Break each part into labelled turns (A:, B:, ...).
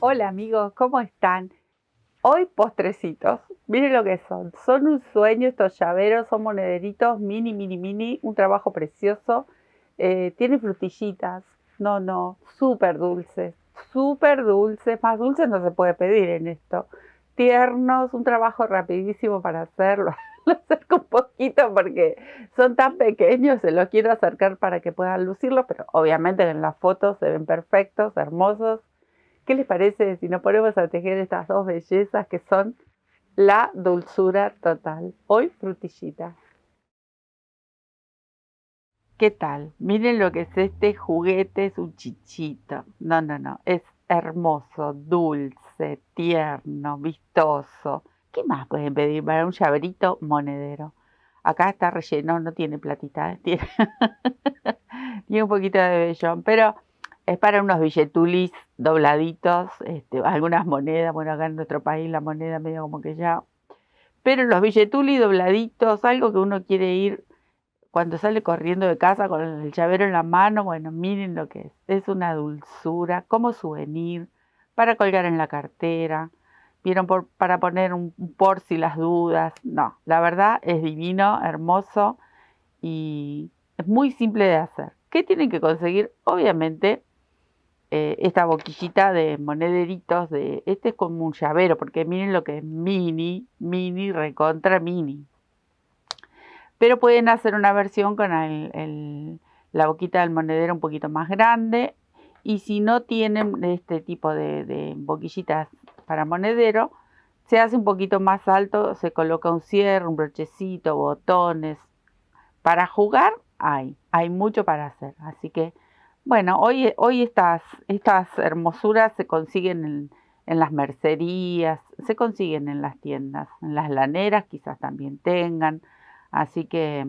A: Hola amigos, ¿cómo están? Hoy postrecitos, miren lo que son. Son un sueño estos llaveros, son monederitos mini, un trabajo precioso. Tienen frutillitas, no, súper dulces, más dulces no se puede pedir en esto. Tiernos, un trabajo rapidísimo para hacerlo. Lo acerco un poquito porque son tan pequeños, se los quiero acercar para que puedan lucirlos, pero obviamente en las fotos se ven perfectos, hermosos. ¿Qué les parece si nos ponemos a tejer estas dos bellezas que son la dulzura total? Hoy frutillita. ¿Qué tal? Miren lo que es este juguete, es un chichito. No, es hermoso, dulce, tierno, vistoso. ¿Qué más pueden pedir para un llaverito monedero? Acá está relleno, no tiene platita, tiene, tiene un poquito de vellón, pero es para unos billetulis dobladitos, algunas monedas, bueno, acá en nuestro país la moneda medio como que ya, pero los billetulis dobladitos, algo que uno quiere ir cuando sale corriendo de casa con el llavero en la mano, bueno, miren lo que es una dulzura, como souvenir, para colgar en la cartera, vieron, para poner un por si las dudas, no, la verdad es divino, hermoso y es muy simple de hacer. ¿Qué tienen que conseguir? Obviamente esta boquillita de monederitos, este es como un llavero, porque miren lo que es mini, recontra mini. Pero pueden hacer una versión con la boquita del monedero un poquito más grande. Y si no tienen este tipo de boquillitas para monedero, se hace un poquito más alto, se coloca un cierre, un brochecito, botones. Para jugar hay mucho para hacer. Así que, bueno, hoy estas hermosuras se consiguen en las mercerías, se consiguen en las tiendas, en las laneras quizás también tengan. Así que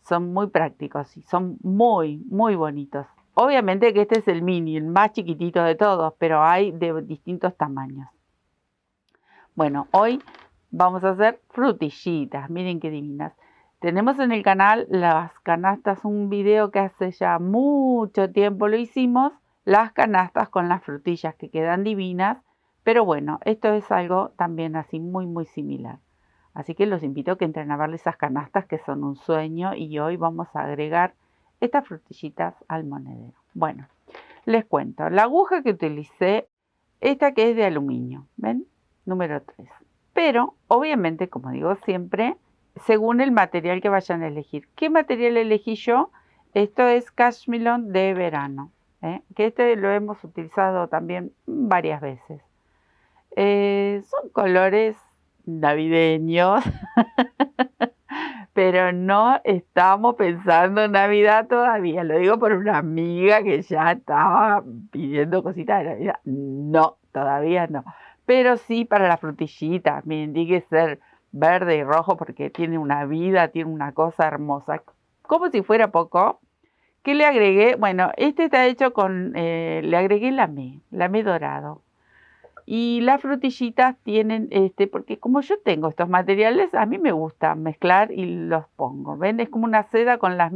A: son muy prácticos y son muy bonitos. Obviamente que este es el mini, el más chiquitito de todos, pero hay de distintos tamaños. Bueno, hoy vamos a hacer frutillitas, miren qué divinas. Tenemos en el canal las canastas, un video que hace ya mucho tiempo lo hicimos, las canastas con las frutillas que quedan divinas, pero bueno, esto es algo también así muy similar. Así que los invito a que entren a ver esas canastas que son un sueño y hoy vamos a agregar estas frutillitas al monedero. Bueno, les cuento, la aguja que utilicé, esta que es de aluminio, ¿ven? Número 3. Pero, obviamente, como digo siempre, según el material que vayan a elegir. ¿Qué material elegí yo? Esto es cashmilon de verano, que este lo hemos utilizado también varias veces. Son colores navideños, pero no estamos pensando en Navidad todavía. Lo digo por una amiga que ya estaba pidiendo cositas de Navidad. No, todavía no. Pero sí para la frutillita. Miren, tiene que ser verde y rojo porque tiene una vida, tiene una cosa hermosa. Como si fuera poco, ¿qué le agregué? Bueno, este está hecho con, le agregué lamé dorado. Y las frutillitas tienen, porque como yo tengo estos materiales, a mí me gusta mezclar y los pongo. ¿Ven? Es como una seda con las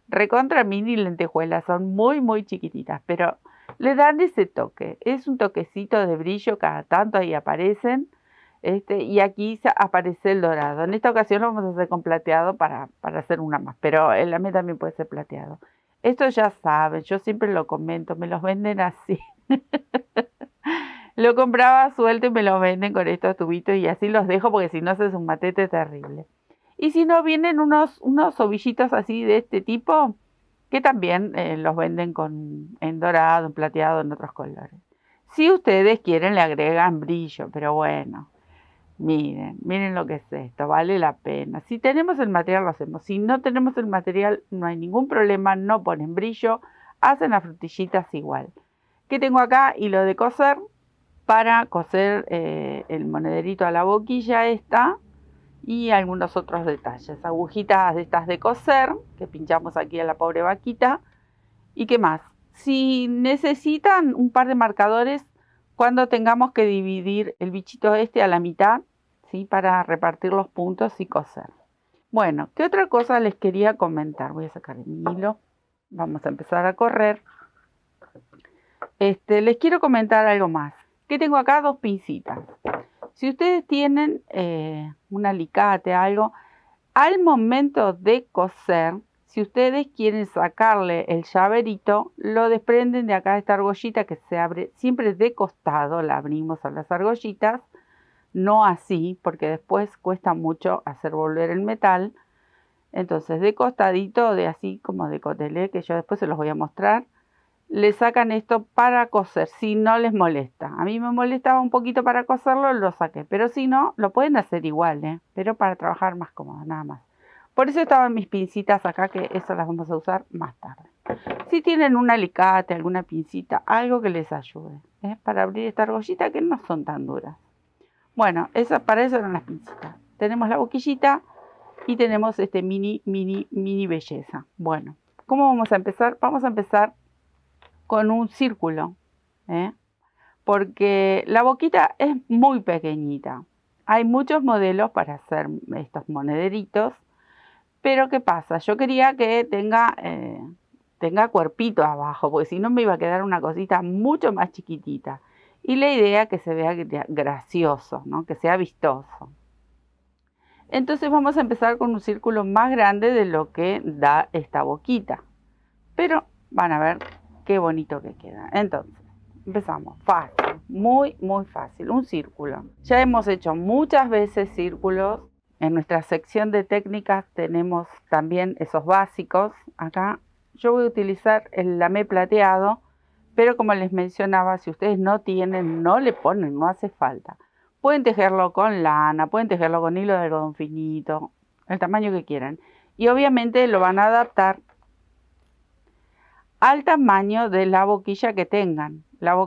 A: recontra mini lentejuelas. Son muy chiquititas, pero le dan ese toque. Es un toquecito de brillo, cada tanto ahí aparecen. Y aquí aparece el dorado. En esta ocasión lo vamos a hacer con plateado para hacer una más, pero el lamé también puede ser plateado. Esto ya saben, yo siempre lo comento, me los venden así. Lo compraba suelto y me lo venden con estos tubitos y así los dejo porque si no se es un matete terrible. Y si no, vienen unos ovillitos así de este tipo que también los venden en dorado, en plateado, en otros colores. Si ustedes quieren le agregan brillo, pero bueno, miren lo que es esto, vale la pena. Si tenemos el material lo hacemos, si no tenemos el material no hay ningún problema, no ponen brillo, hacen las frutillitas igual. ¿Qué tengo acá? Hilo de coser para coser el monederito a la boquilla esta y algunos otros detalles. Agujitas de estas de coser que pinchamos aquí a la pobre vaquita. ¿Y qué más? Si necesitan un par de marcadores cuando tengamos que dividir el bichito este a la mitad, ¿sí? Para repartir los puntos y coser. Bueno, ¿qué otra cosa les quería comentar? Voy a sacar mi hilo. Vamos a empezar a correr. Les quiero comentar algo más. ¿Qué tengo acá? 2 pincitas. Si ustedes tienen un alicate, algo, al momento de coser, si ustedes quieren sacarle el llaverito, lo desprenden de acá de esta argollita que se abre siempre de costado, la abrimos a las argollitas, no así, porque después cuesta mucho hacer volver el metal. Entonces de costadito, de así como de cotelé, que yo después se los voy a mostrar, le sacan esto para coser, si no les molesta. A mí me molestaba un poquito para coserlo, lo saqué, pero si no, lo pueden hacer igual, pero para trabajar más cómodo, nada más. Por eso estaban mis pincitas acá, que eso las vamos a usar más tarde. Si tienen un alicate, alguna pincita, algo que les ayude, para abrir esta argollita que no son tan duras. Bueno, para eso eran las pincitas. Tenemos la boquillita y tenemos este mini belleza. Bueno, ¿cómo vamos a empezar? Vamos a empezar con un círculo, porque la boquita es muy pequeñita. Hay muchos modelos para hacer estos monederitos, pero ¿qué pasa? Yo quería que tenga cuerpito abajo, porque si no me iba a quedar una cosita mucho más chiquitita. Y la idea es que se vea gracioso, ¿no? Que sea vistoso. Entonces vamos a empezar con un círculo más grande de lo que da esta boquita. Pero van a ver qué bonito que queda. Entonces, empezamos. Fácil, muy fácil. Un círculo. Ya hemos hecho muchas veces círculos. En nuestra sección de técnicas tenemos también esos básicos. Acá yo voy a utilizar el lamé plateado, pero como les mencionaba, si ustedes no tienen, no le ponen, no hace falta. Pueden tejerlo con lana, pueden tejerlo con hilo de algodón finito, el tamaño que quieran. Y obviamente lo van a adaptar al tamaño de la boquilla que tengan.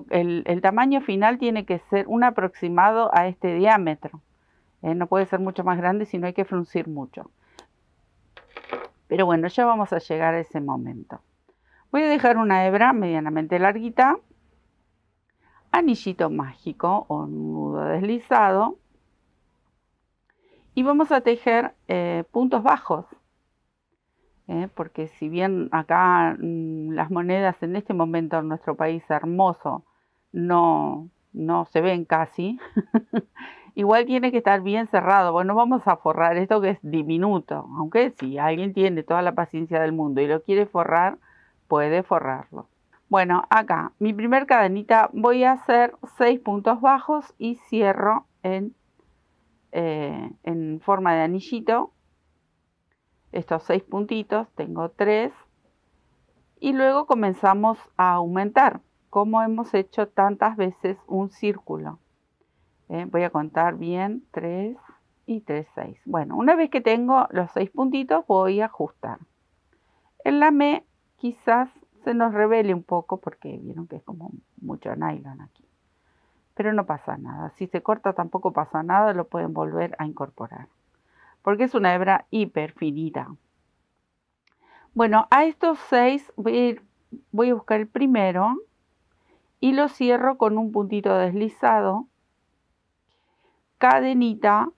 A: El tamaño final tiene que ser un aproximado a este diámetro. No puede ser mucho más grande, si no hay que fruncir mucho. Pero bueno, ya vamos a llegar a ese momento. Voy a dejar una hebra medianamente larguita, anillito mágico o nudo deslizado, y vamos a tejer puntos bajos. Porque si bien acá las monedas en este momento en nuestro país hermoso no se ven casi, igual tiene que estar bien cerrado. Bueno, vamos a forrar esto que es diminuto, aunque si alguien tiene toda la paciencia del mundo y lo quiere forrar, puede forrarlo. Bueno, acá mi primer cadenita voy a hacer 6 puntos bajos y cierro en forma de anillito. Estos 6 puntitos, tengo 3, y luego comenzamos a aumentar, como hemos hecho tantas veces un círculo. Voy a contar bien, 3 y 3, 6. Bueno, una vez que tengo los 6 puntitos, voy a ajustar. El lamé quizás se nos revele un poco, porque vieron que es como mucho nylon aquí. Pero no pasa nada, si se corta tampoco pasa nada, lo pueden volver a incorporar, porque es una hebra hiper finita. Bueno, a estos 6 voy a buscar el primero y lo cierro con un puntito deslizado, cadenita,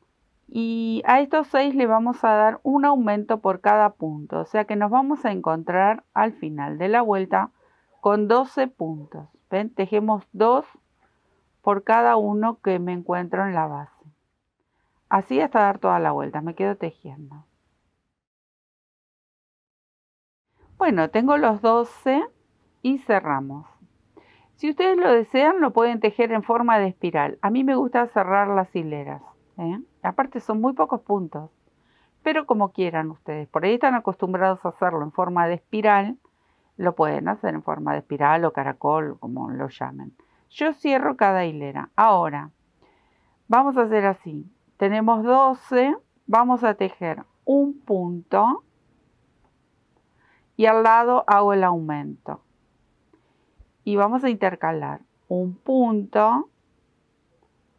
A: y a estos 6 le vamos a dar un aumento por cada punto, o sea que nos vamos a encontrar al final de la vuelta con 12 puntos. ¿Ven? Tejemos 2 por cada uno que me encuentro en la base. Así hasta dar toda la vuelta, me quedo tejiendo. Bueno, tengo los 12 y cerramos. Si ustedes lo desean, lo pueden tejer en forma de espiral. A mí me gusta cerrar las hileras. Aparte son muy pocos puntos, pero como quieran ustedes. Por ahí están acostumbrados a hacerlo en forma de espiral, lo pueden hacer en forma de espiral o caracol, como lo llamen. Yo cierro cada hilera. Ahora, vamos a hacer así. Tenemos 12, vamos a tejer un punto y al lado hago el aumento. Y vamos a intercalar un punto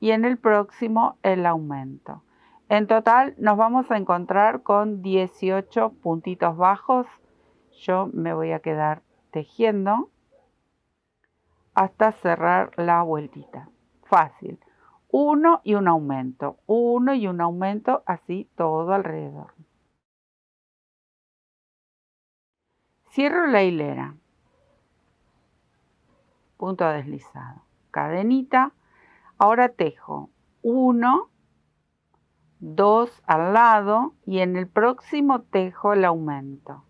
A: y en el próximo el aumento. En total nos vamos a encontrar con 18 puntitos bajos. Yo me voy a quedar tejiendo hasta cerrar la vueltita. Fácil. Uno y un aumento, uno y un aumento, así todo alrededor. Cierro la hilera. Punto deslizado. Cadenita. Ahora tejo 1, 2 al lado y en el próximo tejo el aumento.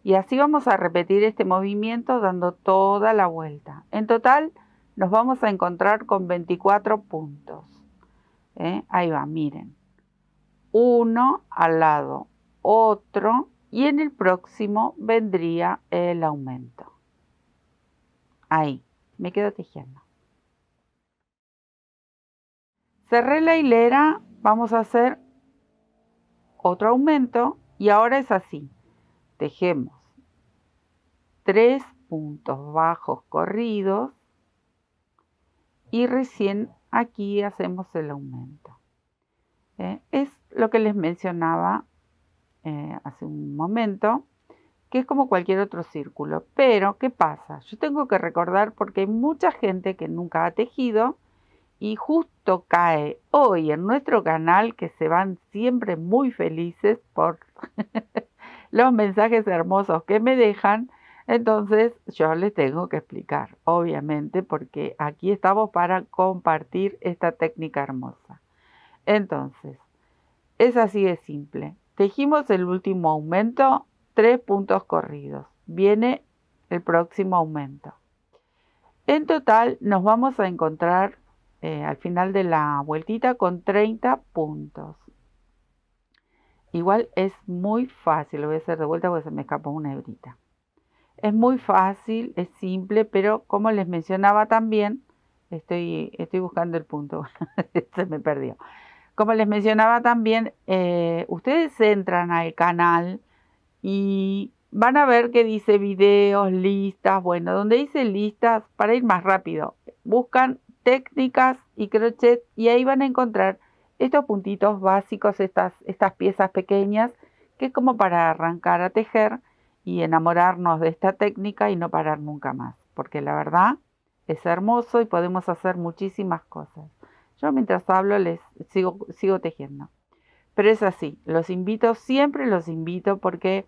A: Y así vamos a repetir este movimiento dando toda la vuelta. En total nos vamos a encontrar con 24 puntos. Ahí va, miren. Uno al lado, otro y en el próximo vendría el aumento. Ahí, me quedo tejiendo. Cerré la hilera, vamos a hacer otro aumento y ahora es así. Tejemos 3 puntos bajos corridos y recién aquí hacemos el aumento. Es lo que les mencionaba hace un momento, que es como cualquier otro círculo. Pero, ¿qué pasa? Yo tengo que recordar porque hay mucha gente que nunca ha tejido y justo cae hoy en nuestro canal, que se van siempre muy felices por los mensajes hermosos que me dejan. Entonces yo les tengo que explicar, obviamente, porque aquí estamos para compartir esta técnica hermosa. Entonces, es así de simple. Tejimos el último aumento, 3 puntos corridos. Viene el próximo aumento. En total nos vamos a encontrar al final de la vueltita con 30 puntos. Igual es muy fácil, lo voy a hacer de vuelta porque se me escapó una hebrita. Es muy fácil, es simple, pero como les mencionaba también, estoy buscando el punto, se me perdió. Como les mencionaba también, ustedes entran al canal y van a ver que dice videos, listas. Bueno, donde dice listas, para ir más rápido, buscan técnicas y crochet y ahí van a encontrar estos puntitos básicos, estas piezas pequeñas, que es como para arrancar a tejer y enamorarnos de esta técnica y no parar nunca más, porque la verdad es hermoso y podemos hacer muchísimas cosas. Yo mientras hablo les sigo tejiendo. Pero es así, siempre los invito porque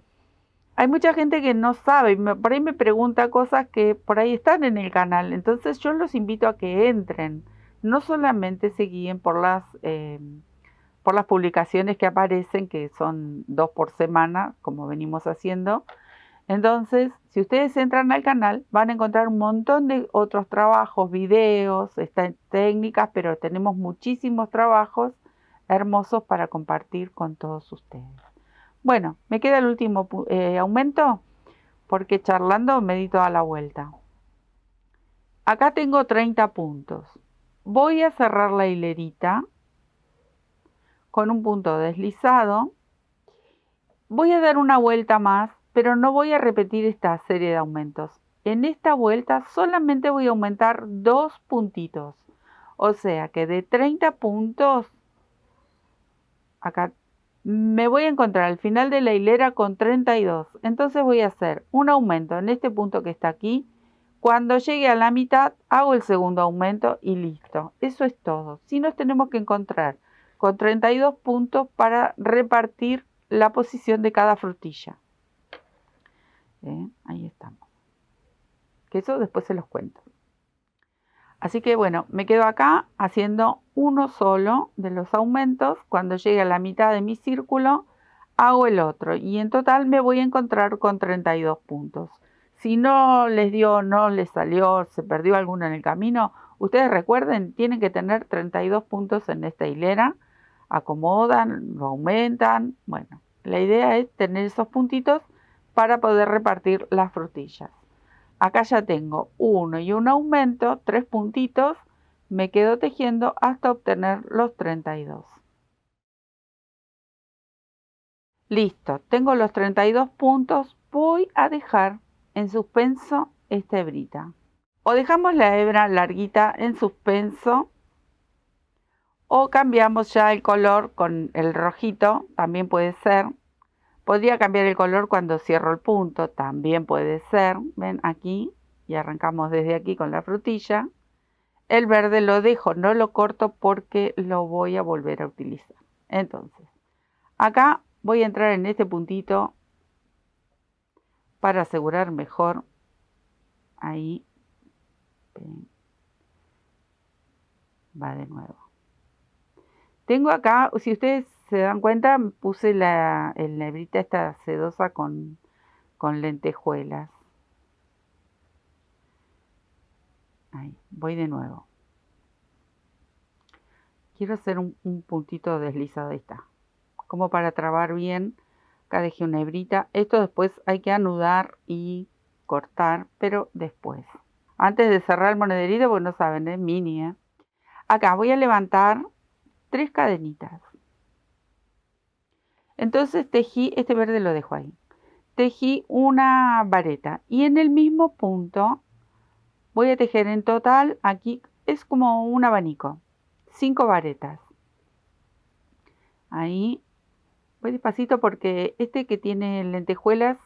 A: hay mucha gente que no sabe, por ahí me pregunta cosas que por ahí están en el canal. Entonces yo los invito a que entren, no solamente se guíen por las publicaciones que aparecen, que son 2 por semana, como venimos haciendo. Entonces, si ustedes entran al canal, van a encontrar un montón de otros trabajos, videos, técnicas, pero tenemos muchísimos trabajos hermosos para compartir con todos ustedes. Bueno, me queda el último aumento, porque charlando me di toda la vuelta. Acá tengo 30 puntos. Voy a cerrar la hilerita con un punto deslizado. Voy a dar una vuelta más, pero no voy a repetir esta serie de aumentos. En esta vuelta solamente voy a aumentar 2 puntitos. O sea que de 30 puntos, acá me voy a encontrar al final de la hilera con 32. Entonces voy a hacer un aumento en este punto que está aquí. Cuando llegue a la mitad, hago el segundo aumento y listo. Eso es todo. Si nos tenemos que encontrar con 32 puntos para repartir la posición de cada frutilla. Ahí estamos. Que eso después se los cuento. Así que bueno, me quedo acá haciendo uno solo de los aumentos. Cuando llegue a la mitad de mi círculo, hago el otro. Y en total me voy a encontrar con 32 puntos. Si no les dio, no les salió, se perdió alguno en el camino, ustedes recuerden, tienen que tener 32 puntos en esta hilera. Acomodan, lo aumentan. Bueno, la idea es tener esos puntitos para poder repartir las frutillas. Acá ya tengo uno y un aumento, 3 puntitos, me quedo tejiendo hasta obtener los 32. Listo, tengo los 32 puntos, voy a dejar en suspenso esta hebrita. O dejamos la hebra larguita en suspenso o cambiamos ya el color con el rojito, también puede ser. Podría cambiar el color cuando cierro el punto, también puede ser. Ven aquí y arrancamos desde aquí con la frutilla. El verde lo dejo, no lo corto porque lo voy a volver a utilizar. Entonces, acá voy a entrar en este puntito para asegurar mejor. Ahí. Ven. va de nuevo. Tengo acá, si ustedes se dan cuenta, puse la hebrita esta sedosa con lentejuelas. Ahí, voy de nuevo. Quiero hacer un puntito deslizado, ahí está. Como para trabar bien, acá dejé una hebrita. Esto después hay que anudar y cortar, pero después. Antes de cerrar el monederito, porque no saben, es mini, ¿eh? Acá voy a levantar 3 cadenitas. Entonces tejí, este verde lo dejo ahí. Tejí una vareta y en el mismo punto voy a tejer en total, aquí es como un abanico, 5 varetas. Ahí voy despacito porque este que tiene lentejuelas,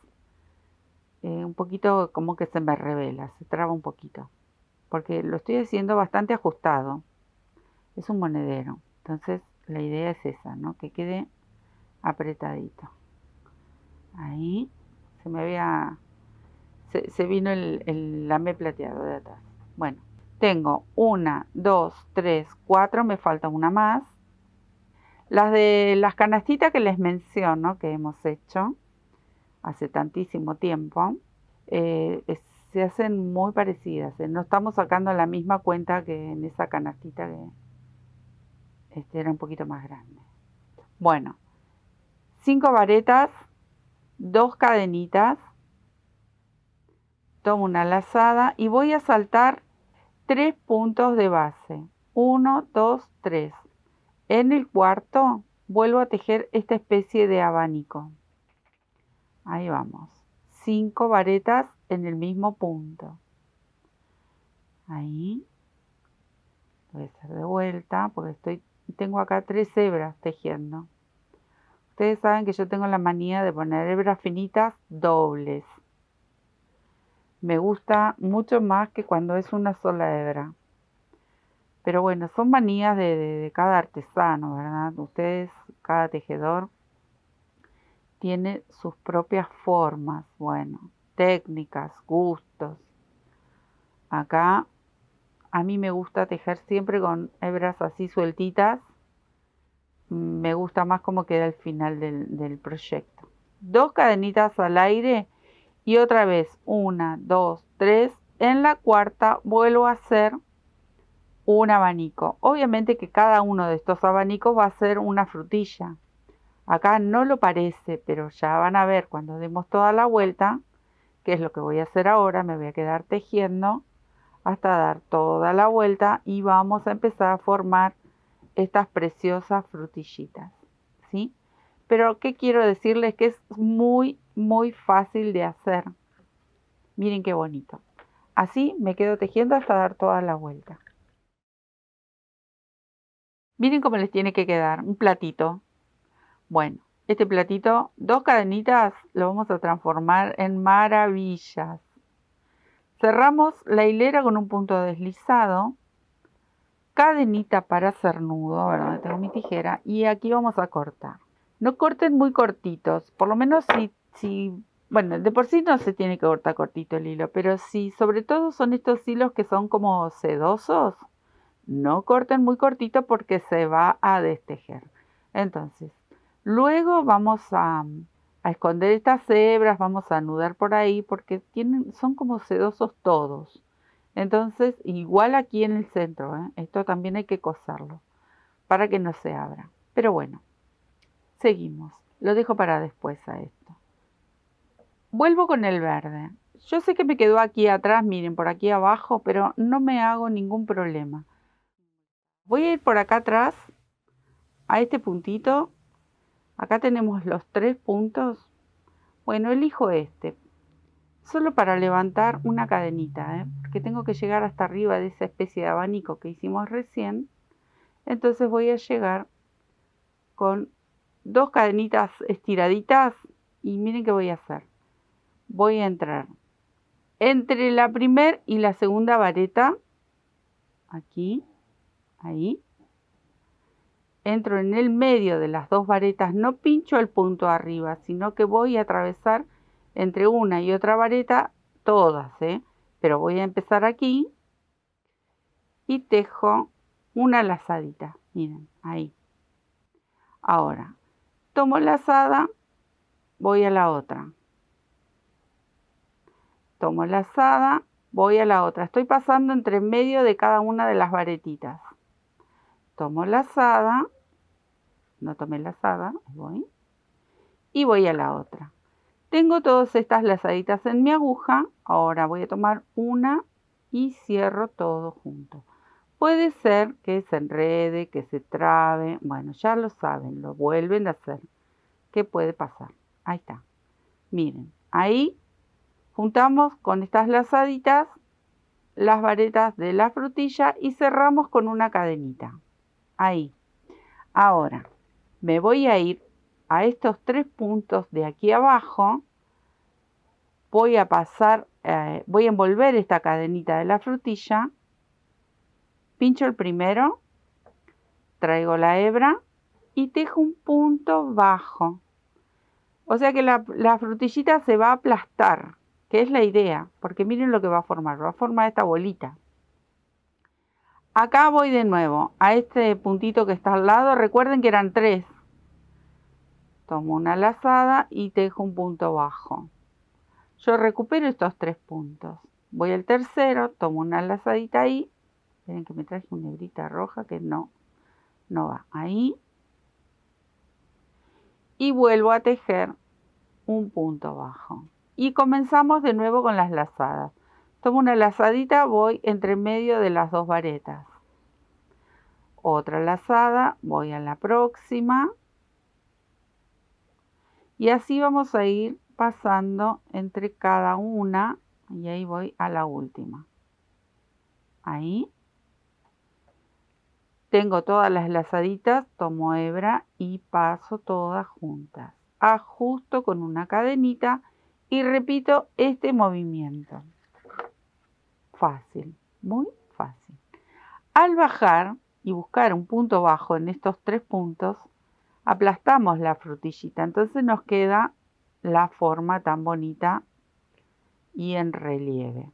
A: un poquito como que se me revela, se traba un poquito. Porque lo estoy haciendo bastante ajustado. Es un monedero. Entonces la idea es esa, ¿no? Que quede apretadito. Ahí se me había... Se vino el lamé plateado de atrás. Bueno, tengo 1, 2, 3, 4, me falta una más. Las de las canastitas que les menciono, que hemos hecho hace tantísimo tiempo, se hacen muy parecidas. No estamos sacando la misma cuenta que en esa canastita que era un poquito más grande. Bueno, 5 varetas, 2 cadenitas, tomo una lazada y voy a saltar 3 puntos de base. 1, 2, 3. En el cuarto vuelvo a tejer esta especie de abanico. Ahí vamos. 5 varetas en el mismo punto. Ahí. Voy a hacer de vuelta porque tengo acá 3 hebras tejiendo. Ustedes saben que yo tengo la manía de poner hebras finitas dobles. Me gusta mucho más que cuando es una sola hebra. Pero bueno, son manías de cada artesano, ¿verdad? Ustedes, cada tejedor, tiene sus propias formas, bueno, técnicas, gustos. Acá a mí me gusta tejer siempre con hebras así sueltitas. Me gusta más como queda al final del proyecto. 2 cadenitas al aire y otra vez 1, 2, 3. En la cuarta vuelvo a hacer un abanico. Obviamente que cada uno de estos abanicos va a ser una frutilla. Acá no lo parece, pero ya van a ver cuando demos toda la vuelta, que es lo que voy a hacer ahora. Me voy a quedar tejiendo hasta dar toda la vuelta y vamos a empezar a formar estas preciosas frutillitas, ¿sí? Pero ¿qué quiero decirles? Que es muy, muy fácil de hacer. Miren qué bonito. Así me quedo tejiendo hasta dar toda la vuelta. Miren cómo les tiene que quedar, un platito. Bueno, este platito, 2 cadenitas, lo vamos a transformar en maravillas. Cerramos la hilera con un punto deslizado, cadenita para hacer nudo, ¿verdad? Tengo mi tijera y aquí vamos a cortar. No corten muy cortitos, por lo menos bueno, de por sí no se tiene que cortar cortito el hilo, pero si sobre todo son estos hilos que son como sedosos, no corten muy cortito porque se va a destejer. Entonces, luego vamos a esconder estas hebras, vamos a anudar por ahí porque son como sedosos todos. Entonces, igual aquí en el centro, esto también hay que coserlo para que no se abra. Pero bueno, seguimos. Lo dejo para después a esto. Vuelvo con el verde. Yo sé que me quedó aquí atrás, miren, por aquí abajo, pero no me hago ningún problema. Voy a ir por acá atrás, a este puntito. Acá tenemos los 3 puntos. Bueno, elijo este. Solo para levantar una cadenita, porque tengo que llegar hasta arriba de esa especie de abanico que hicimos recién. Entonces voy a llegar con 2 cadenitas estiraditas y miren qué voy a hacer. Voy a entrar entre la primera y la segunda vareta, aquí, ahí. Entro en el medio de las 2 varetas, no pincho el punto arriba, sino que voy a atravesar entre una y otra vareta todas, pero voy a empezar aquí y tejo una lazadita, miren, ahí. Ahora, tomo lazada, voy a la otra. Tomo lazada, voy a la otra. Estoy pasando entre medio de cada una de las varetitas. Tomo lazada, no tomé lazada, voy. Y voy a la otra. Tengo todas estas lazaditas en mi aguja. Ahora voy a tomar una y cierro todo junto. Puede ser que se enrede, que se trabe. Bueno, ya lo saben, lo vuelven a hacer. ¿Qué puede pasar? Ahí está. Miren, ahí juntamos con estas lazaditas las varetas de la frutilla y cerramos con una cadenita. Ahí. Ahora, me voy a ir a estos 3 puntos de aquí abajo. Voy a pasar, voy a envolver esta cadenita de la frutilla. Pincho el primero, traigo la hebra y tejo un punto bajo. O sea que la frutillita se va a aplastar, que es la idea, porque miren lo que va a formar esta bolita. Acá voy de nuevo a este puntito que está al lado, recuerden que eran 3. Tomo una lazada y tejo un punto bajo. Yo recupero estos 3 puntos. Voy al tercero, tomo una lazadita ahí. Miren que me traje una hebrita roja que no va. Ahí. Y vuelvo a tejer un punto bajo. Y comenzamos de nuevo con las lazadas. Tomo una lazadita, voy entre medio de las 2 varetas. Otra lazada, voy a la próxima. Y así vamos a ir pasando entre cada una. Y ahí voy a la última. Ahí. Tengo todas las lazaditas, tomo hebra y paso todas juntas. Ajusto con una cadenita y repito este movimiento. Fácil, muy fácil. Al bajar y buscar un punto bajo en estos 3 puntos, aplastamos la frutillita. Entonces nos queda la forma tan bonita y en relieve.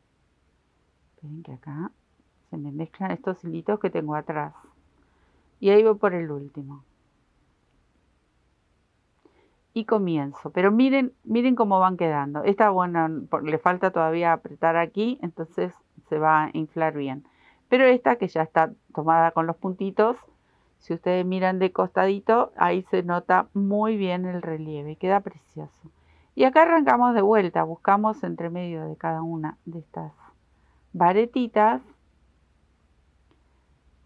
A: Ven que acá se me mezclan estos hilitos que tengo atrás. Y ahí voy por el último. Y comienzo. Pero miren cómo van quedando. Esta, bueno, le falta todavía apretar aquí, entonces se va a inflar bien. Pero esta que ya está tomada con los puntitos, si ustedes miran de costadito, ahí se nota muy bien el relieve. Queda precioso. Y acá arrancamos de vuelta. Buscamos entre medio de cada una de estas varetitas.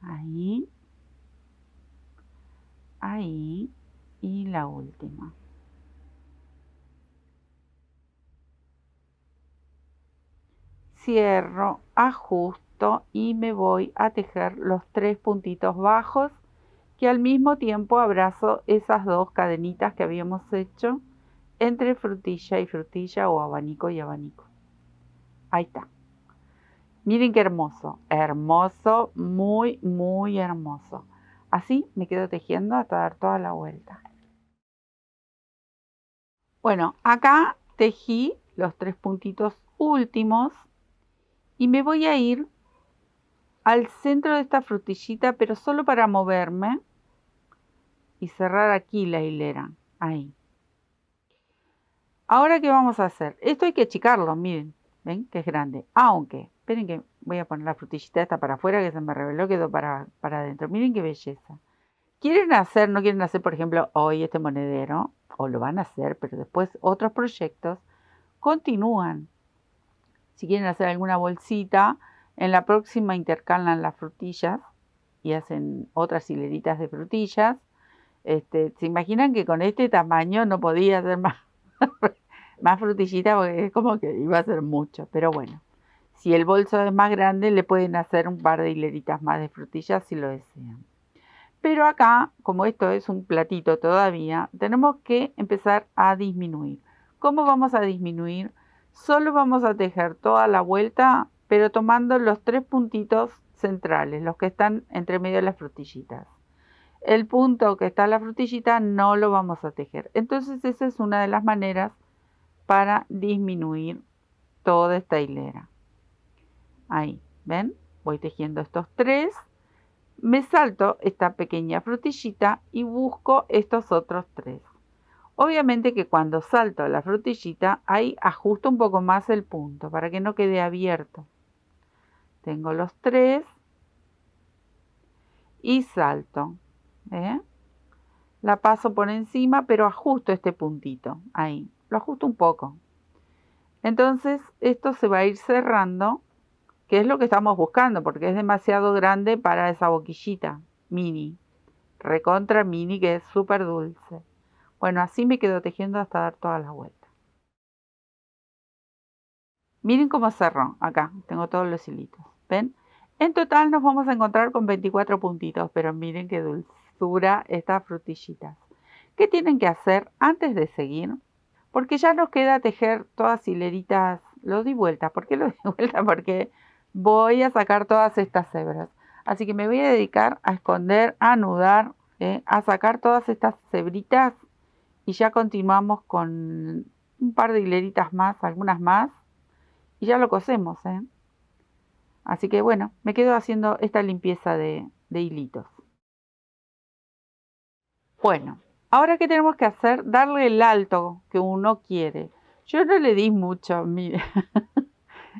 A: Ahí. Ahí. Y la última. Cierro, ajusto y me voy a tejer los 3 puntitos bajos que al mismo tiempo abrazo esas 2 cadenitas que habíamos hecho entre frutilla y frutilla o abanico y abanico. Ahí está. Miren qué hermoso, hermoso, muy, muy hermoso. Así me quedo tejiendo hasta dar toda la vuelta. Bueno, acá tejí los 3 puntitos últimos y me voy a ir al centro de esta frutillita, pero solo para moverme y cerrar aquí la hilera. Ahí. Ahora, ¿qué vamos a hacer? Esto hay que achicarlo, miren. ¿Ven? Que es grande. Aunque, esperen que voy a poner la frutillita esta para afuera, que se me reveló, quedó para adentro. Miren qué belleza. ¿Quieren hacer, no quieren hacer, por ejemplo, hoy este monedero? O lo van a hacer, pero después otros proyectos continúan. Si quieren hacer alguna bolsita, en la próxima intercalan las frutillas y hacen otras hileritas de frutillas. ¿Se imaginan que con este tamaño no podía hacer más, más frutillita? Porque es como que iba a ser mucho. Pero bueno, si el bolso es más grande, le pueden hacer un par de hileritas más de frutillas si lo desean. Pero acá, como esto es un platito todavía, tenemos que empezar a disminuir. ¿Cómo vamos a disminuir? Solo vamos a tejer toda la vuelta, pero tomando los 3 puntitos centrales, los que están entre medio de las frutillitas. El punto que está en la frutillita no lo vamos a tejer. Entonces esa es una de las maneras para disminuir toda esta hilera. Ahí, ¿ven? Voy tejiendo estos 3 me salto esta pequeña frutillita y busco estos otros 3. Obviamente que cuando salto la frutillita, ahí ajusto un poco más el punto para que no quede abierto. Tengo los 3 y salto. La paso por encima, pero ajusto este puntito, ahí. Lo ajusto un poco. Entonces esto se va a ir cerrando, que es lo que estamos buscando, porque es demasiado grande para esa boquillita mini. Recontra mini, que es súper dulce. Bueno, así me quedo tejiendo hasta dar toda la vuelta. Miren cómo cerró. Acá tengo todos los hilitos. ¿Ven? En total nos vamos a encontrar con 24 puntitos, pero miren qué dulzura estas frutillitas. ¿Qué tienen que hacer antes de seguir? Porque ya nos queda tejer todas hileritas. Lo di vuelta. ¿Por qué lo di vuelta? Porque voy a sacar todas estas hebras. Así que me voy a dedicar a esconder, a anudar, a sacar todas estas hebritas. Y ya continuamos con un par de hileritas más, algunas más. Y ya lo cosemos, Así que bueno, me quedo haciendo esta limpieza de hilitos. Bueno, ahora ¿qué tenemos que hacer? Darle el alto que uno quiere. Yo no le di mucho, mire.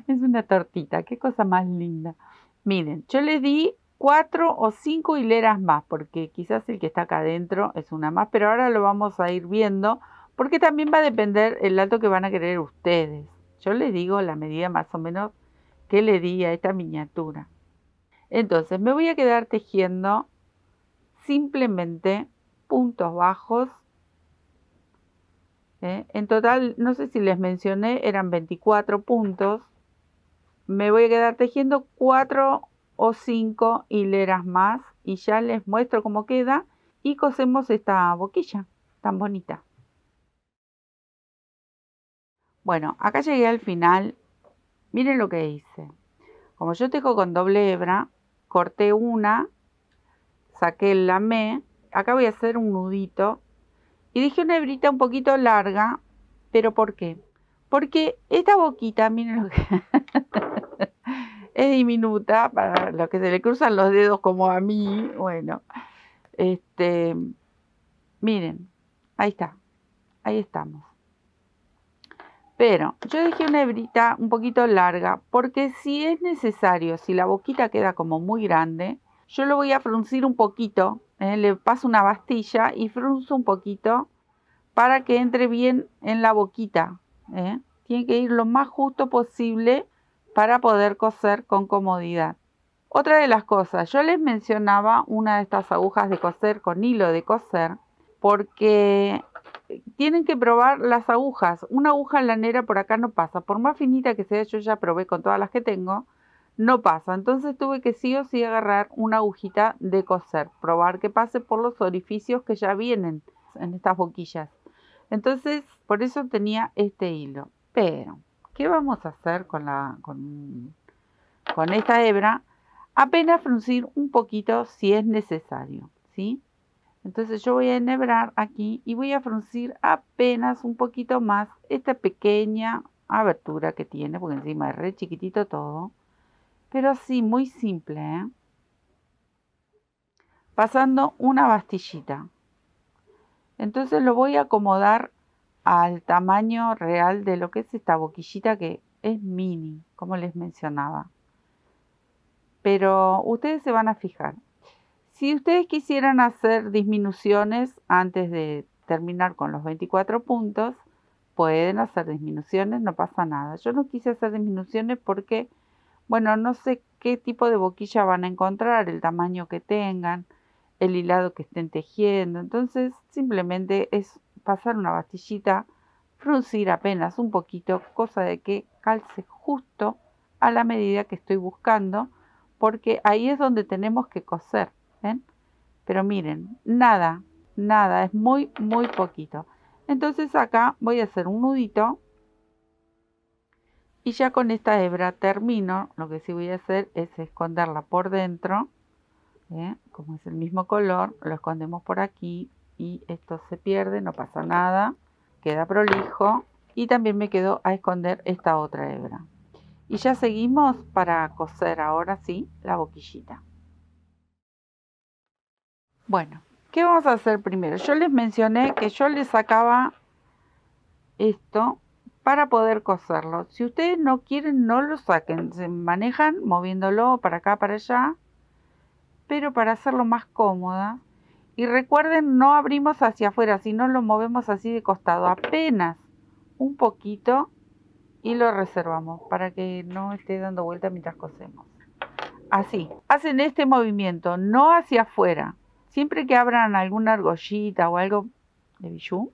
A: Es una tortita, qué cosa más linda. Miren, yo le di 4 o 5 hileras más, porque quizás el que está acá adentro es una más, pero ahora lo vamos a ir viendo, porque también va a depender el alto que van a querer ustedes. Yo les digo la medida más o menos que le di a esta miniatura. Entonces me voy a quedar tejiendo simplemente puntos bajos. En total, no sé si les mencioné, eran 24 puntos. Me voy a quedar tejiendo 4 o 5 hileras más y ya les muestro cómo queda y cosemos esta boquilla tan bonita. Bueno, acá llegué al final. Miren lo que hice. Como yo tejo con doble hebra, corté una, saqué el lamé, acá voy a hacer un nudito y dejé una hebrita un poquito larga, pero ¿por qué? Porque esta boquita, miren lo que es diminuta, para los que se le cruzan los dedos como a mí, bueno, miren, ahí está, ahí estamos. Pero yo dejé una hebrita un poquito larga porque si es necesario, si la boquita queda como muy grande, yo lo voy a fruncir un poquito, le paso una bastilla y frunzo un poquito para que entre bien en la boquita. Tiene que ir lo más justo posible para poder coser con comodidad. Otra de las cosas, yo les mencionaba una de estas agujas de coser con hilo de coser porque tienen que probar las agujas. Una aguja lanera por acá no pasa. Por más finita que sea, yo ya probé con todas las que tengo, no pasa. Entonces tuve que sí o sí agarrar una agujita de coser. Probar que pase por los orificios que ya vienen en estas boquillas. Entonces, por eso tenía este hilo. Pero, ¿qué vamos a hacer con esta hebra? Apenas fruncir un poquito si es necesario, ¿sí? Entonces yo voy a enhebrar aquí y voy a fruncir apenas un poquito más esta pequeña abertura que tiene, porque encima es re chiquitito todo, pero así muy simple, pasando una bastillita. Entonces lo voy a acomodar al tamaño real de lo que es esta boquillita que es mini, como les mencionaba. Pero ustedes se van a fijar. Si ustedes quisieran hacer disminuciones antes de terminar con los 24 puntos, pueden hacer disminuciones, no pasa nada. Yo no quise hacer disminuciones porque, bueno, no sé qué tipo de boquilla van a encontrar, el tamaño que tengan, el hilado que estén tejiendo. Entonces, simplemente es pasar una bastillita, fruncir apenas un poquito, cosa de que calce justo a la medida que estoy buscando, porque ahí es donde tenemos que coser. ¿Ven? Pero miren, nada, es muy, muy poquito. Entonces acá voy a hacer un nudito y ya con esta hebra termino. Lo que sí voy a hacer es esconderla por dentro, como es el mismo color, lo escondemos por aquí y esto se pierde, no pasa nada, queda prolijo y también me quedo a esconder esta otra hebra. Y ya seguimos para coser ahora sí la boquillita. Bueno, ¿qué vamos a hacer primero? Yo les mencioné que yo les sacaba esto para poder coserlo. Si ustedes no quieren, no lo saquen. Se manejan moviéndolo para acá, para allá, pero para hacerlo más cómoda. Y recuerden, no abrimos hacia afuera, sino lo movemos así de costado, apenas un poquito, y lo reservamos para que no esté dando vuelta mientras cosemos. Así, hacen este movimiento, no hacia afuera. Siempre que abran alguna argollita o algo de bijú,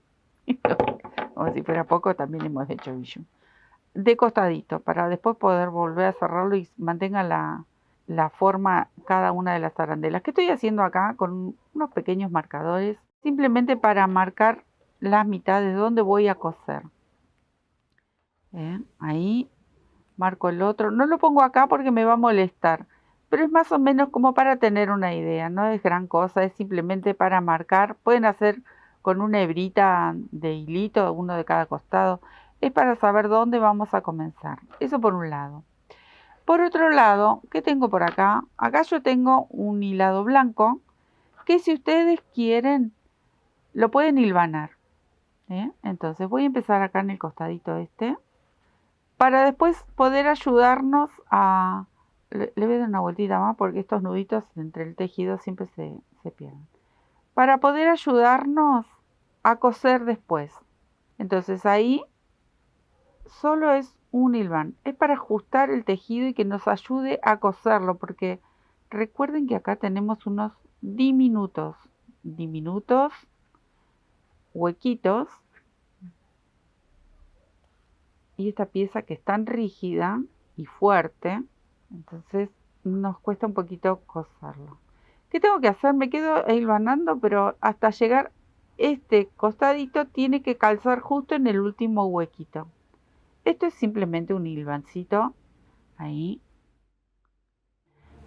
A: como si fuera poco, también hemos hecho bijú, de costadito, para después poder volver a cerrarlo y mantenga la forma cada una de las arandelas. ¿Qué estoy haciendo acá? Con unos pequeños marcadores, simplemente para marcar las mitades donde voy a coser. Ahí marco el otro. No lo pongo acá porque me va a molestar, pero es más o menos como para tener una idea. No es gran cosa, es simplemente para marcar. Pueden hacer con una hebrita de hilito, uno de cada costado. Es para saber dónde vamos a comenzar. Eso por un lado. Por otro lado, ¿qué tengo por acá? Acá yo tengo un hilado blanco que, si ustedes quieren, lo pueden hilvanar. Entonces voy a empezar acá en el costadito este, para después poder ayudarnos a... Le voy a dar una vueltita más porque estos nuditos entre el tejido siempre se pierden. Para poder ayudarnos a coser después. Entonces ahí solo es un hilván. Es para ajustar el tejido y que nos ayude a coserlo, porque recuerden que acá tenemos unos diminutos huequitos, y esta pieza que es tan rígida y fuerte, entonces nos cuesta un poquito coserlo. ¿Qué tengo que hacer? Me quedo hilvanando, pero hasta llegar este costadito tiene que calzar justo en el último huequito. Esto es simplemente un hilvancito. Ahí.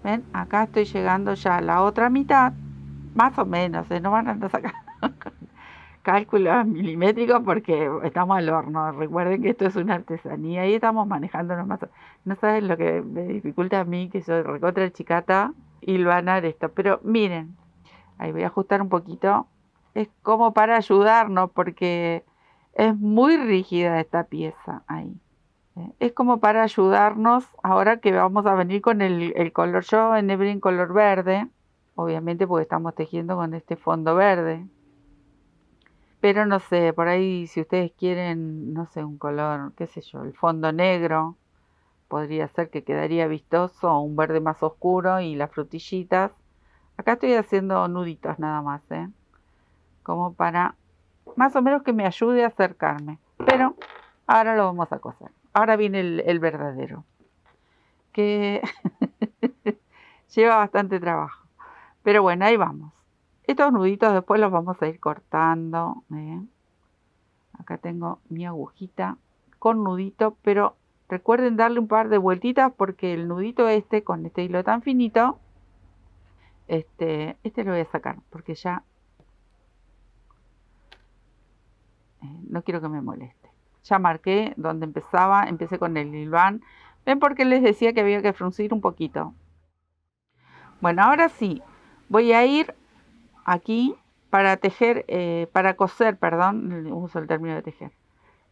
A: ¿Ven? Acá estoy llegando ya a la otra mitad. Más o menos, no van a sacar cálculos milimétricos porque estamos al horno. Recuerden que esto es una artesanía y estamos manejándonos más. No saben lo que me dificulta a mí, que soy recontra chicata, hilvanar esto. Pero miren, ahí voy a ajustar un poquito. Es como para ayudarnos porque es muy rígida esta pieza. Ahí. Es como para ayudarnos ahora que vamos a venir con el color. Yo enhebré en color verde, obviamente porque estamos tejiendo con este fondo verde. Pero no sé, por ahí si ustedes quieren, no sé, un color, qué sé yo, el fondo negro, podría ser que quedaría vistoso, o un verde más oscuro y las frutillitas. Acá estoy haciendo nuditos nada más, como para más o menos que me ayude a acercarme. Pero ahora lo vamos a coser. Ahora viene el verdadero, que lleva bastante trabajo. Pero bueno, ahí vamos. Estos nuditos después los vamos a ir cortando. Acá tengo mi agujita con nudito, pero recuerden darle un par de vueltitas porque el nudito este, con este hilo tan finito, este lo voy a sacar porque ya no quiero que me moleste. Ya marqué donde empezaba, empecé con el hilván. ¿Ven por qué les decía que había que fruncir un poquito? Bueno, ahora sí, voy a ir aquí para tejer, para coser, perdón, uso el término de tejer.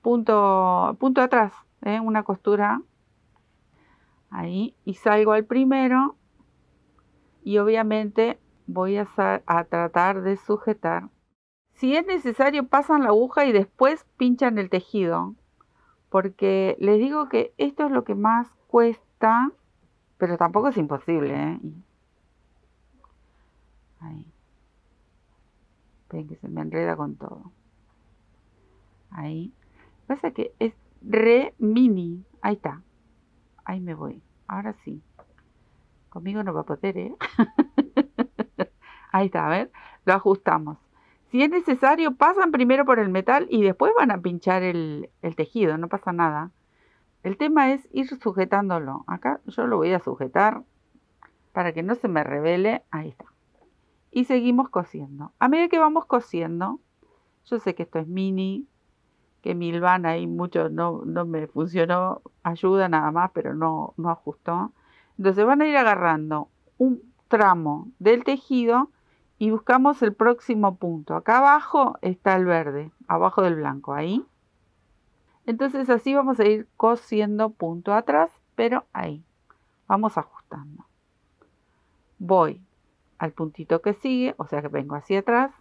A: Punto atrás, una costura ahí, y salgo al primero y obviamente voy a tratar de sujetar. Si es necesario, pasan la aguja y después pinchan el tejido, porque les digo que esto es lo que más cuesta, pero tampoco es imposible. Ahí. Ven que se me enreda con todo. Ahí. Pasa que es re mini. Ahí está. Ahí me voy. Ahora sí. Conmigo no va a poder, Ahí está, a ver. Lo ajustamos. Si es necesario, pasan primero por el metal y después van a pinchar el tejido. No pasa nada. El tema es ir sujetándolo. Acá yo lo voy a sujetar para que no se me revele. Ahí está. Y seguimos cosiendo. A medida que vamos cosiendo, yo sé que esto es mini, que mi hilván ahí mucho no me funcionó, ayuda nada más, pero no ajustó. Entonces van a ir agarrando un tramo del tejido y buscamos el próximo punto. Acá abajo está el verde, abajo del blanco, ahí. Entonces así vamos a ir cosiendo punto atrás, pero ahí. Vamos ajustando. Voy al puntito que sigue, o sea que vengo hacia atrás.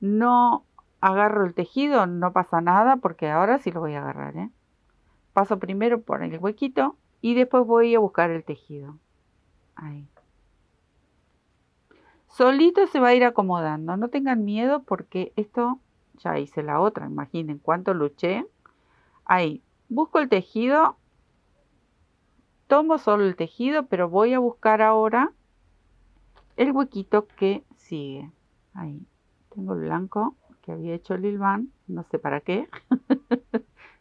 A: No agarro el tejido, no pasa nada, porque ahora sí lo voy a agarrar, ¿eh? Paso primero por el huequito y después voy a buscar el tejido. Ahí. Solito se va a ir acomodando, no tengan miedo porque esto, ya hice la otra, imaginen cuánto luché. Ahí, busco el tejido, tomo solo el tejido, pero voy a buscar ahora el huequito que sigue. Ahí, tengo el blanco que había hecho el hilván, no sé para qué.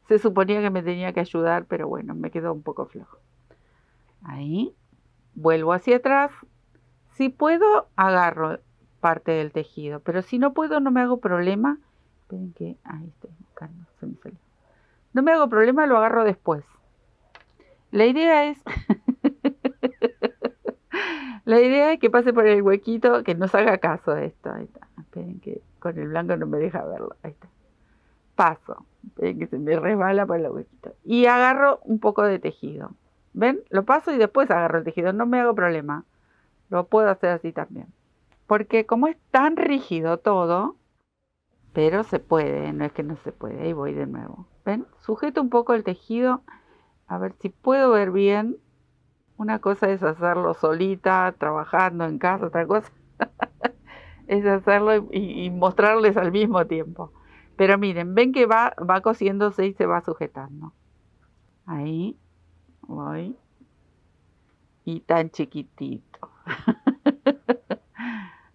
A: Se suponía que me tenía que ayudar, pero bueno, me quedó un poco flojo. Ahí, vuelvo hacia atrás. Si puedo, agarro parte del tejido, pero si no puedo, no me hago problema. Esperen que, ahí estoy buscando, se me salió. No me hago problema, lo agarro después. La idea es, la idea es que pase por el huequito, que no se haga caso de esto. Ahí está. Esperen que con el blanco no me deja verlo. Ahí está. Paso. Esperen que se me resbala por el huequito. Y agarro un poco de tejido. ¿Ven? Lo paso y después agarro el tejido. No me hago problema. Lo puedo hacer así también. Porque como es tan rígido todo, pero se puede, no es que no se puede. Ahí voy de nuevo. ¿Ven? Sujeto un poco el tejido. A ver si puedo ver bien. Una cosa es hacerlo solita, trabajando en casa. Otra cosa es hacerlo y mostrarles al mismo tiempo. Pero miren, ven que va cosiéndose y se va sujetando. Ahí voy. Y tan chiquitito.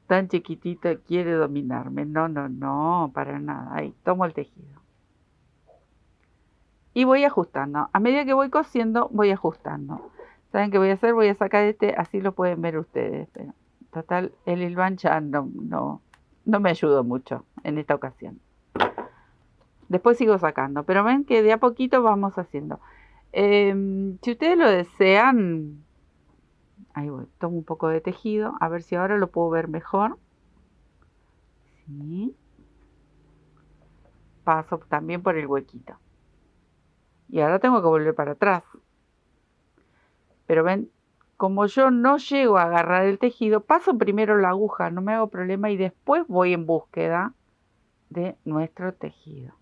A: Tan chiquitito quiere dominarme. No, no, no, para nada. Ahí, tomo el tejido. Y voy ajustando. A medida que voy cosiendo, voy ajustando. ¿Saben qué voy a hacer? Voy a sacar este, así lo pueden ver ustedes. Pero, total, el hilván ya no me ayudó mucho en esta ocasión. Después sigo sacando, pero ven que de a poquito vamos haciendo. Si ustedes lo desean, ahí voy, tomo un poco de tejido, a ver si ahora lo puedo ver mejor. Sí. Paso también por el huequito. Y ahora tengo que volver para atrás. Pero ven, como yo no llego a agarrar el tejido, paso primero la aguja, no me hago problema y después voy en búsqueda de nuestro tejido.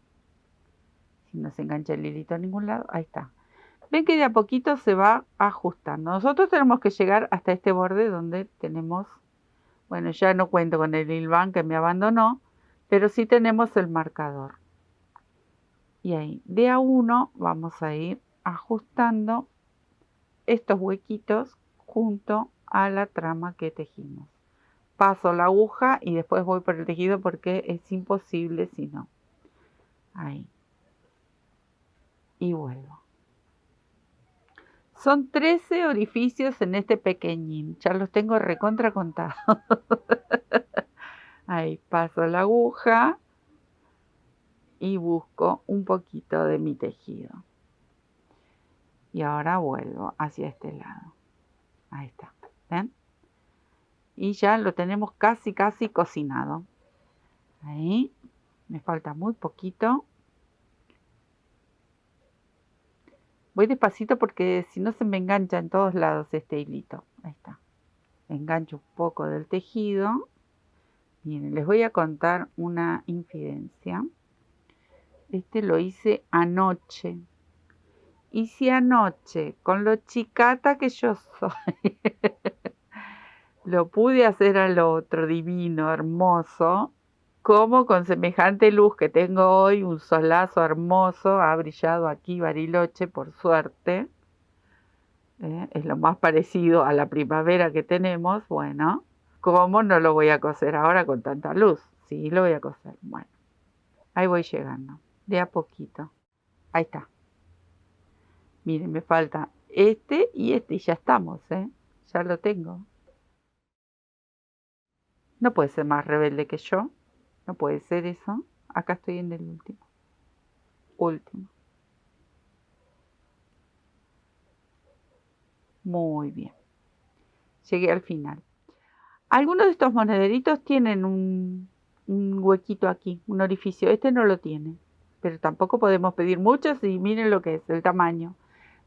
A: Si no se engancha el hilito a ningún lado, ahí está. Ven que de a poquito se va ajustando. Nosotros tenemos que llegar hasta este borde donde tenemos, bueno, ya no cuento con el hilván que me abandonó, pero sí tenemos el marcador. Y ahí, de a uno, vamos a ir ajustando estos huequitos junto a la trama que tejimos. Paso la aguja y después voy por el tejido porque es imposible si no. Ahí. Y vuelvo. Son 13 orificios en este pequeñín. Ya los tengo recontra contados. Ahí paso la aguja y busco un poquito de mi tejido. Y ahora vuelvo hacia este lado. Ahí está. ¿Ven? Y ya lo tenemos casi cocinado. Ahí. Me falta muy poquito. Voy despacito porque si no se me engancha en todos lados este hilito. Ahí está. Engancho un poco del tejido. Miren, les voy a contar una infidencia. Este lo hice anoche. Y si anoche, con lo chicata que yo soy, lo pude hacer al otro divino, hermoso, como con semejante luz que tengo hoy, un solazo hermoso, ha brillado aquí Bariloche por suerte, es lo más parecido a la primavera que tenemos, bueno, ¿cómo no lo voy a coser ahora con tanta luz? Sí, lo voy a coser, bueno, ahí voy llegando, de a poquito, ahí está. Miren, me falta este y ya estamos, ya lo tengo. No puede ser más rebelde que yo. No puede ser eso. Acá estoy en el último. Último. Muy bien. Llegué al final. Algunos de estos monederitos tienen un huequito aquí, un orificio. Este no lo tiene, pero tampoco podemos pedir muchos y miren lo que es, el tamaño.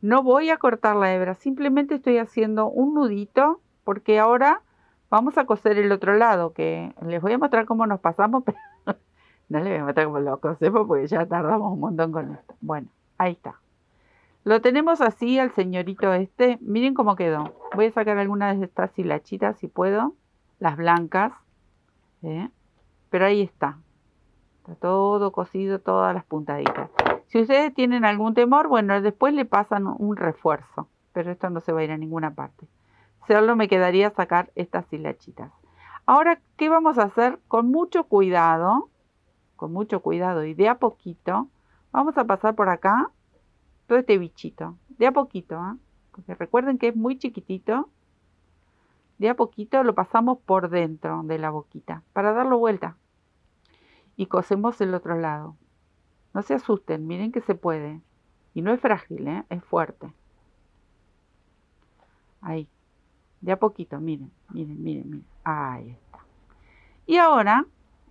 A: No voy a cortar la hebra, simplemente estoy haciendo un nudito porque ahora vamos a coser el otro lado, que les voy a mostrar cómo nos pasamos, pero no les voy a mostrar cómo lo cosemos porque ya tardamos un montón con esto. Bueno, ahí está. Lo tenemos así al señorito este. Miren cómo quedó. Voy a sacar algunas de estas hilachitas si puedo. Las blancas. Pero ahí está. Está todo cosido, todas las puntaditas. Si ustedes tienen algún temor, bueno, después le pasan un refuerzo. Pero esto no se va a ir a ninguna parte. Solo me quedaría sacar estas hilachitas. Ahora, ¿qué vamos a hacer? Con mucho cuidado y de a poquito, vamos a pasar por acá todo este bichito, de a poquito, porque recuerden que es muy chiquitito, de a poquito lo pasamos por dentro de la boquita, para darlo vuelta, y cosemos el otro lado. No se asusten, miren que se puede, y no es frágil, es fuerte. Ahí, de a poquito, miren, ahí está. Y ahora,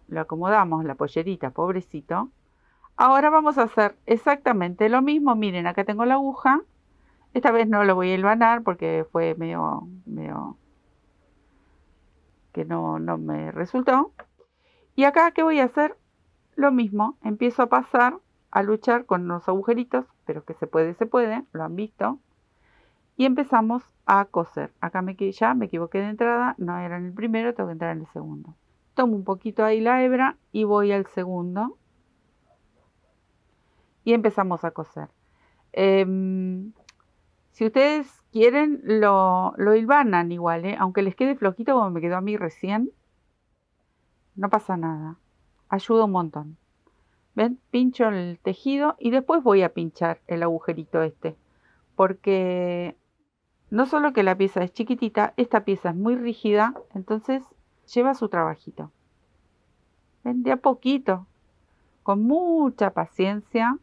A: lo acomodamos la pollerita, pobrecito. Ahora vamos a hacer exactamente lo mismo, miren, acá tengo la aguja. Esta vez no lo voy a hilvanar porque fue medio que no me resultó. Y acá, ¿qué voy a hacer? Lo mismo, empiezo a pasar, a luchar con los agujeritos, pero que se puede, lo han visto. Y empezamos a coser. Acá ya me equivoqué de entrada, no era en el primero, tengo que entrar en el segundo. Tomo un poquito ahí la hebra y voy al segundo. Y empezamos a coser. Si ustedes quieren, lo hilvanan igual, aunque les quede flojito como me quedó a mí recién, no pasa nada. Ayuda un montón. ¿Ven? Pincho el tejido y después voy a pinchar el agujerito este. Porque no solo que la pieza es chiquitita, esta pieza es muy rígida, entonces lleva su trabajito. ¿Ven? De a poquito, con mucha paciencia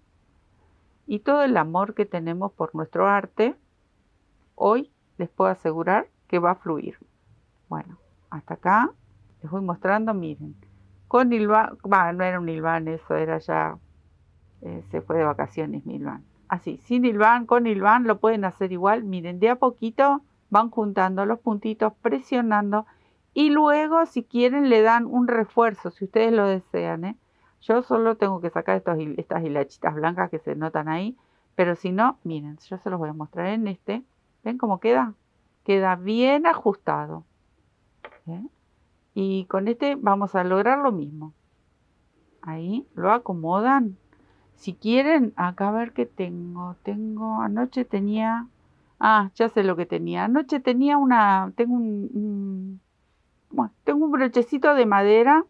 A: y todo el amor que tenemos por nuestro arte, hoy les puedo asegurar que va a fluir. Bueno, hasta acá les voy mostrando, miren. Con hilván, no era un hilván, eso era ya, se fue de vacaciones mi hilván. Así, sin hilván, con hilván, lo pueden hacer igual. Miren, de a poquito van juntando los puntitos, presionando. Y luego, si quieren, le dan un refuerzo, si ustedes lo desean. Yo solo tengo que sacar estas hilachitas blancas que se notan ahí. Pero si no, miren, yo se los voy a mostrar en este. ¿Ven cómo queda? Queda bien ajustado. Y con este vamos a lograr lo mismo. Ahí lo acomodan. Si quieren, acá a ver qué tengo. Anoche tenía... ya sé lo que tenía. Anoche tenía tengo tengo un brochecito de madera.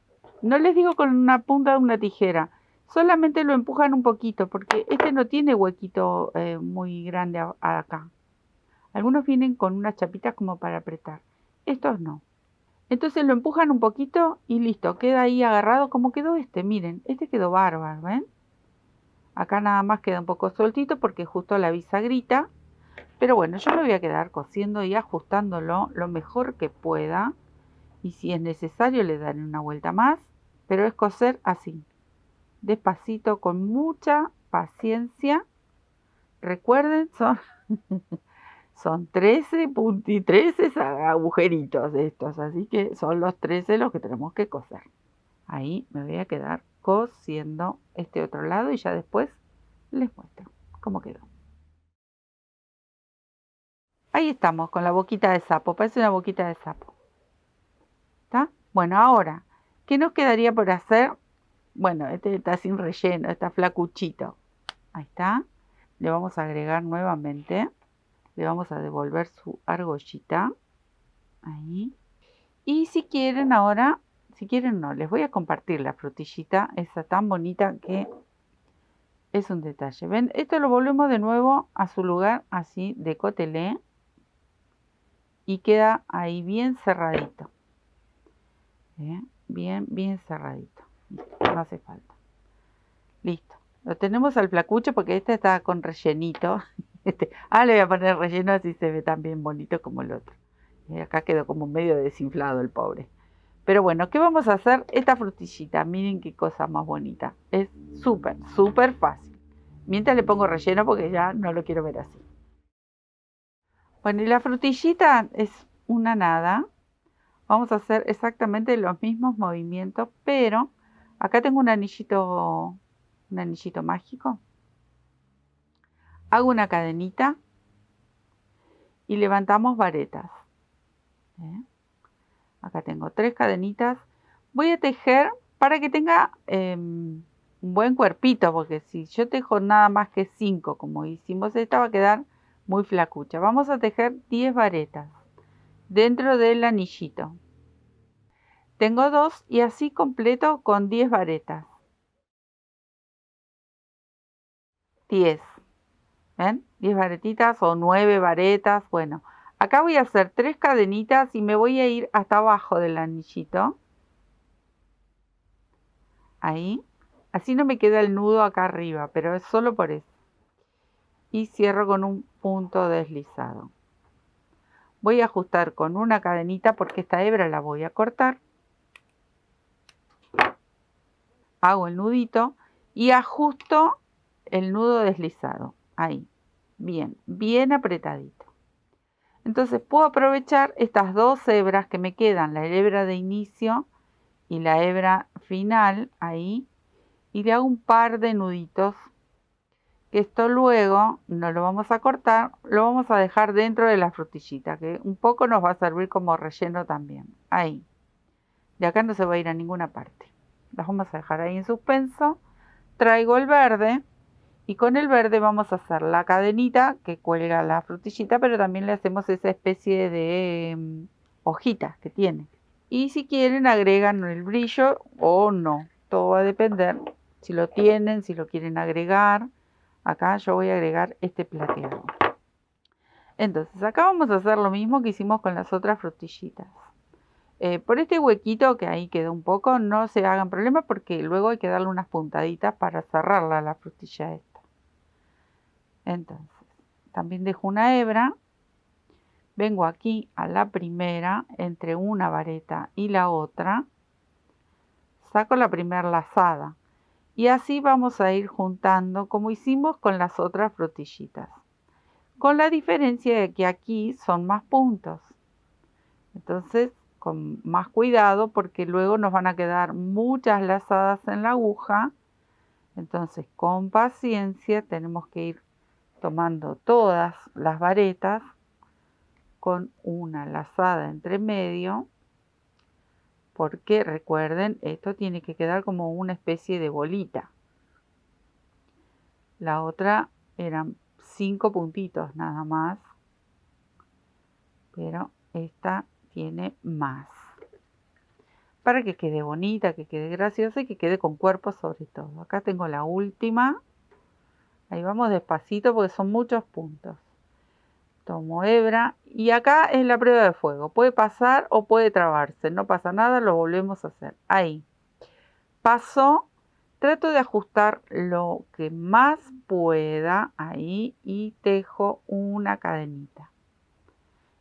A: No les digo con una punta de una tijera. Solamente lo empujan un poquito porque este no tiene huequito muy grande acá. Algunos vienen con unas chapitas como para apretar. Estos no. Entonces lo empujan un poquito y listo. Queda ahí agarrado como quedó este. Miren, este quedó bárbaro, ¿ven? Acá nada más queda un poco sueltito porque justo la bisagrita. Pero bueno, yo me voy a quedar cosiendo y ajustándolo lo mejor que pueda. Y si es necesario le daré una vuelta más. Pero es coser así. Despacito, con mucha paciencia. Recuerden, son 13 agujeritos de estos. Así que son los 13 los que tenemos que coser. Ahí me voy a quedar cosiendo este otro lado y ya después les muestro cómo quedó. Ahí estamos con la boquita de sapo, parece una boquita de sapo. ¿Está? Bueno, ahora, ¿qué nos quedaría por hacer? Bueno, este está sin relleno, está flacuchito. Ahí está. Le vamos a agregar nuevamente. Le vamos a devolver su argollita. Ahí. Y si quieren ahora, si quieren no, les voy a compartir la frutillita, esa tan bonita que es un detalle. ¿Ven? Esto lo volvemos de nuevo a su lugar así de cotelé. Y queda ahí bien cerradito. Bien cerradito. No hace falta. Listo. Lo tenemos al flacucho porque este está con rellenito. Le voy a poner relleno así se ve tan bien bonito como el otro. Acá quedó como medio desinflado el pobre. Pero bueno, ¿qué vamos a hacer? Esta frutillita, miren qué cosa más bonita. Es súper, súper fácil. Mientras le pongo relleno porque ya no lo quiero ver así. Bueno, y la frutillita es una nada. Vamos a hacer exactamente los mismos movimientos, pero acá tengo un anillito mágico. Hago una cadenita y levantamos varetas. ¿Eh? Acá tengo 3 cadenitas. Voy a tejer para que tenga un buen cuerpito, porque si yo tejo nada más que 5, como hicimos esta, va a quedar muy flacucha. Vamos a tejer 10 varetas dentro del anillito. Tengo 2 y así completo con 10 varetas. 10. ¿Ven? 10 varetitas o 9 varetas. Bueno, acá voy a hacer 3 cadenitas y me voy a ir hasta abajo del anillito. Ahí. Así no me queda el nudo acá arriba, pero es solo por eso. Y cierro con un punto deslizado. Voy a ajustar con una cadenita porque esta hebra la voy a cortar. Hago el nudito y ajusto el nudo deslizado. Ahí. Bien, bien apretadito. Entonces puedo aprovechar estas 2 hebras que me quedan, la hebra de inicio y la hebra final, ahí, y le hago un par de nuditos, que esto luego no lo vamos a cortar, lo vamos a dejar dentro de la frutillita, que un poco nos va a servir como relleno también, ahí. De acá no se va a ir a ninguna parte. Las vamos a dejar ahí en suspenso. Traigo el verde. Y con el verde vamos a hacer la cadenita que cuelga la frutillita, pero también le hacemos esa especie de hojitas que tiene. Y si quieren agregan el brillo o no. Todo va a depender si lo tienen, si lo quieren agregar. Acá yo voy a agregar este plateado. Entonces acá vamos a hacer lo mismo que hicimos con las otras frutillitas. Por este huequito que ahí quedó un poco, no se hagan problemas porque luego hay que darle unas puntaditas para cerrarla la frutilla esta. Entonces, también dejo una hebra, vengo aquí a la primera, entre una vareta y la otra, saco la primera lazada y así vamos a ir juntando como hicimos con las otras frutillitas, con la diferencia de que aquí son más puntos. Entonces, con más cuidado porque luego nos van a quedar muchas lazadas en la aguja. Entonces, con paciencia tenemos que ir tomando todas las varetas con una lazada entre medio, porque recuerden, esto tiene que quedar como una especie de bolita. La otra eran 5 puntitos nada más, pero esta tiene más. Para que quede bonita, que quede graciosa y que quede con cuerpo sobre todo. Acá tengo la última. Ahí vamos despacito porque son muchos puntos. Tomo hebra y acá es la prueba de fuego. Puede pasar o puede trabarse. No pasa nada, lo volvemos a hacer. Ahí. Paso. Trato de ajustar lo que más pueda ahí y tejo una cadenita.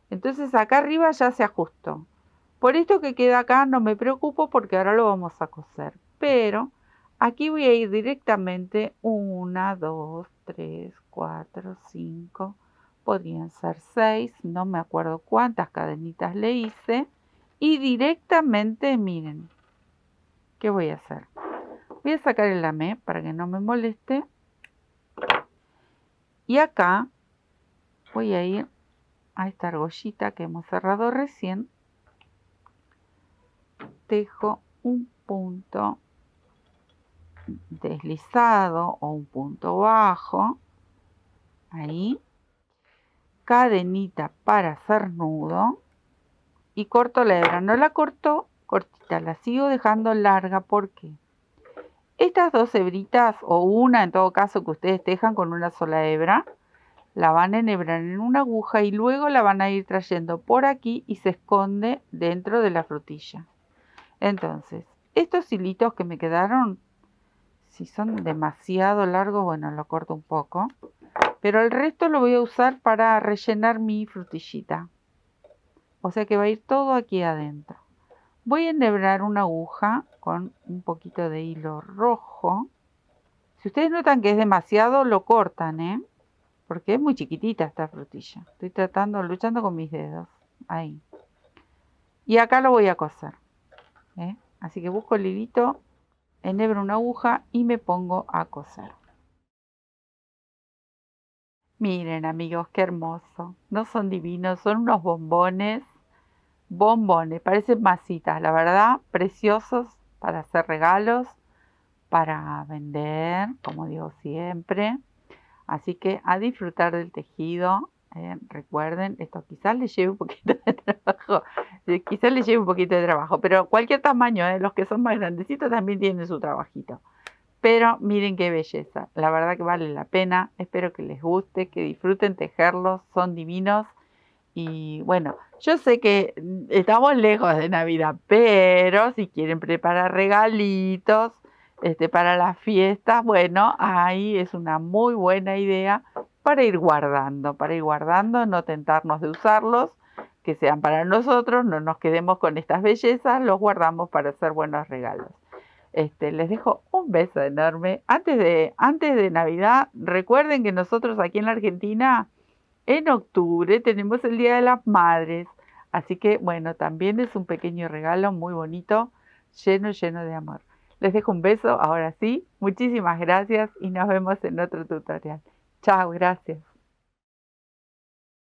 A: Entonces acá arriba ya se ajustó. Por esto que queda acá no me preocupo porque ahora lo vamos a coser. Pero aquí voy a ir directamente 1, 2, 3, 4, 5. Podrían ser 6, no me acuerdo cuántas cadenitas le hice. Y directamente, miren, ¿qué voy a hacer? Voy a sacar el lamé para que no me moleste. Y acá voy a ir a esta argollita que hemos cerrado recién. Tejo un punto deslizado o un punto bajo. Ahí. Cadenita para hacer nudo y corto la hebra. No la corto cortita, la sigo dejando larga porque estas 2 hebritas o una en todo caso que ustedes tejan con una sola hebra, la van a enhebrar en una aguja y luego la van a ir trayendo por aquí y se esconde dentro de la frutilla. Entonces, estos hilitos que me quedaron, si son demasiado largos, bueno, lo corto un poco. Pero el resto lo voy a usar para rellenar mi frutillita. O sea que va a ir todo aquí adentro. Voy a enhebrar una aguja con un poquito de hilo rojo. Si ustedes notan que es demasiado, lo cortan, ¿eh? Porque es muy chiquitita esta frutilla. Estoy luchando con mis dedos. Ahí. Y acá lo voy a coser, ¿eh? Así que busco el hilito, enhebro una aguja y me pongo a coser. Miren, amigos, qué hermoso. No son divinos, son unos bombones. Bombones, parecen masitas, la verdad, preciosos para hacer regalos, para vender, como digo siempre. Así que a disfrutar del tejido. Recuerden, esto quizás les lleve un poquito de trabajo, quizás les lleve un poquito de trabajo, pero cualquier tamaño, los que son más grandecitos también tienen su trabajito. Pero miren qué belleza, la verdad que vale la pena. Espero que les guste, que disfruten tejerlos, son divinos. Y bueno, yo sé que estamos lejos de Navidad, pero si quieren preparar regalitos para las fiestas, bueno, ahí es una muy buena idea para ir guardando, no tentarnos de usarlos, que sean para nosotros, no nos quedemos con estas bellezas, los guardamos para hacer buenos regalos. Les dejo un beso enorme. Antes de Navidad, recuerden que nosotros aquí en la Argentina en octubre tenemos el Día de las Madres, así que bueno, también es un pequeño regalo muy bonito, lleno de amor. Les dejo un beso, ahora sí, muchísimas gracias y nos vemos en otro tutorial. Chao, gracias.